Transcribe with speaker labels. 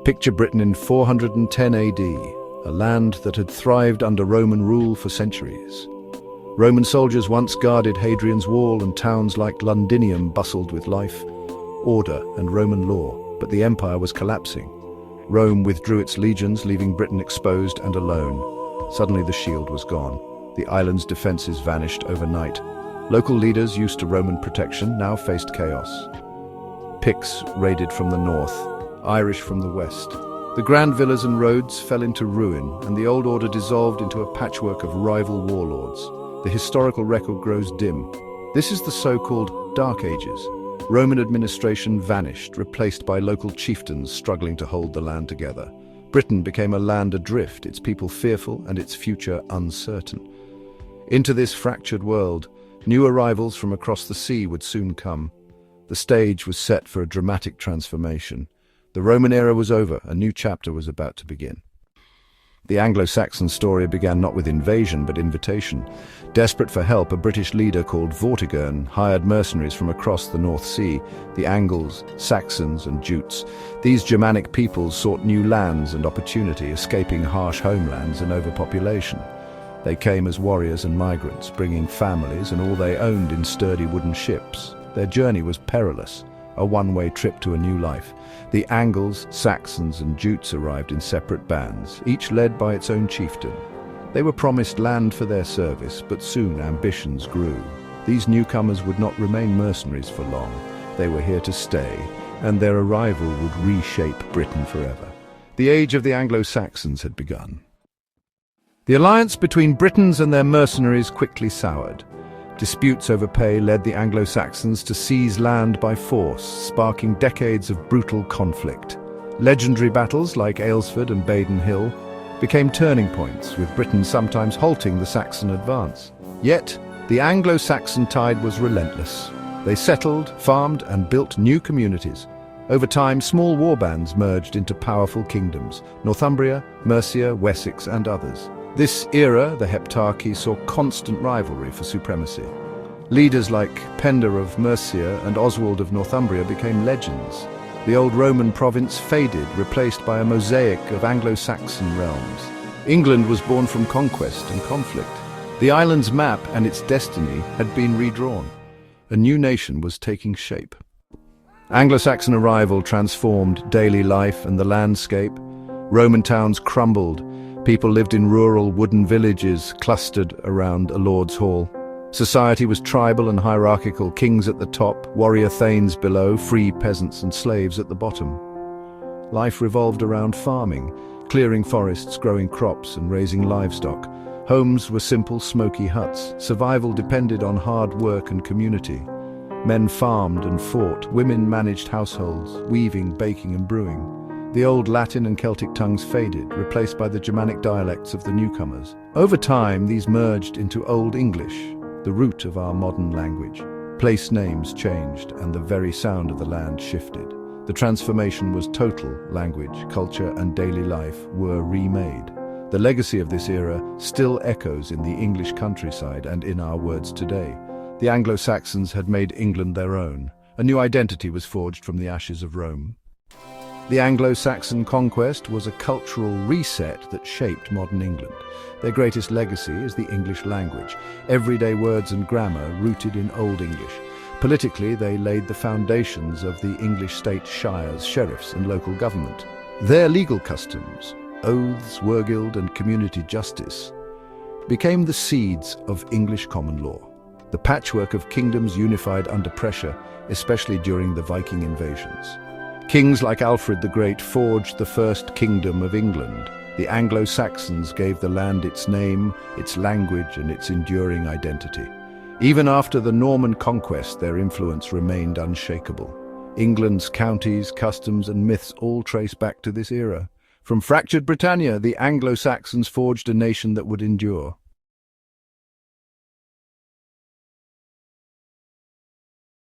Speaker 1: Picture Britain in 410 AD, a land that had thrived under Roman rule for centuries. Roman soldiers once guarded Hadrian's Wall, and towns like Londinium bustled with life, order, and Roman law, but the empire was collapsing. Rome withdrew its legions, leaving Britain exposed and alone. Suddenly the shield was gone. The island's defenses vanished overnight. Local leaders used to Roman protection now faced chaos. Picts raided from the north, Irish from the west. The grand villas and roads fell into ruin, and the old order dissolved into a patchwork of rival warlords. The historical record grows dim. This is the so-called Dark Ages. Roman administration vanished, replaced by local chieftains struggling to hold the land together. Britain became a land adrift, its people fearful and its future uncertain. Into this fractured world, new arrivals from across the sea would soon come. The stage was set for a dramatic transformation. The Roman era was over, a new chapter was about to begin. The Anglo-Saxon story began not with invasion but invitation. Desperate for help, a British leader called Vortigern hired mercenaries from across the North Sea, the Angles, Saxons and Jutes. These Germanic peoples sought new lands and opportunity, escaping harsh homelands and overpopulation. They came as warriors and migrants, bringing families and all they owned in sturdy wooden ships. Their journey was perilous, a one-way trip to a new life. The Angles, Saxons and Jutes arrived in separate bands, each led by its own chieftain. They were promised land for their service, but soon ambitions grew. These newcomers would not remain mercenaries for long. They were here to stay, and their arrival would reshape Britain forever. The age of the Anglo-Saxons had begun. The alliance between Britons and their mercenaries quickly soured. Disputes over pay led the Anglo-Saxons to seize land by force, sparking decades of brutal conflict. Legendary battles like Aylesford and Baden Hill became turning points, with Britain sometimes halting the Saxon advance. Yet, the Anglo-Saxon tide was relentless. They settled, farmed, and built new communities. Over time, small warbands merged into powerful kingdoms: Northumbria, Mercia, Wessex, and others. This era, the Heptarchy, saw constant rivalry for supremacy. Leaders like Penda of Mercia and Oswald of Northumbria became legends. The old Roman province faded, replaced by a mosaic of Anglo-Saxon realms. England was born from conquest and conflict. The island's map and its destiny had been redrawn. A new nation was taking shape. Anglo-Saxon arrival transformed daily life and the landscape. Roman towns crumbled. People lived in rural wooden villages clustered around a lord's hall. Society was tribal and hierarchical, kings at the top, warrior thanes below, free peasants and slaves at the bottom. Life revolved around farming, clearing forests, growing crops and raising livestock. Homes were simple, smoky huts. Survival depended on hard work and community. Men farmed and fought, women managed households, weaving, baking and brewing. The old Latin and Celtic tongues faded, replaced by the Germanic dialects of the newcomers. Over time, these merged into Old English, the root of our modern language. Place names changed, and the very sound of the land shifted. The transformation was total. Language, culture, and daily life were remade. The legacy of this era still echoes in the English countryside and in our words today. The Anglo-Saxons had made England their own. A new identity was forged from the ashes of Rome. The Anglo-Saxon conquest was a cultural reset that shaped modern England. Their greatest legacy is the English language, everyday words and grammar rooted in Old English. Politically, they laid the foundations of the English state shires, sheriffs, and local government. Their legal customs, oaths, wergild, and community justice, became the seeds of English common law. The patchwork of kingdoms unified under pressure, especially during the Viking invasions. Kings like Alfred the Great forged the first kingdom of England. The Anglo-Saxons gave the land its name, its language, and its enduring identity. Even after the Norman conquest, their influence remained unshakable. England's counties, customs, and myths all trace back to this era. From fractured Britannia, the Anglo-Saxons forged a nation that would endure.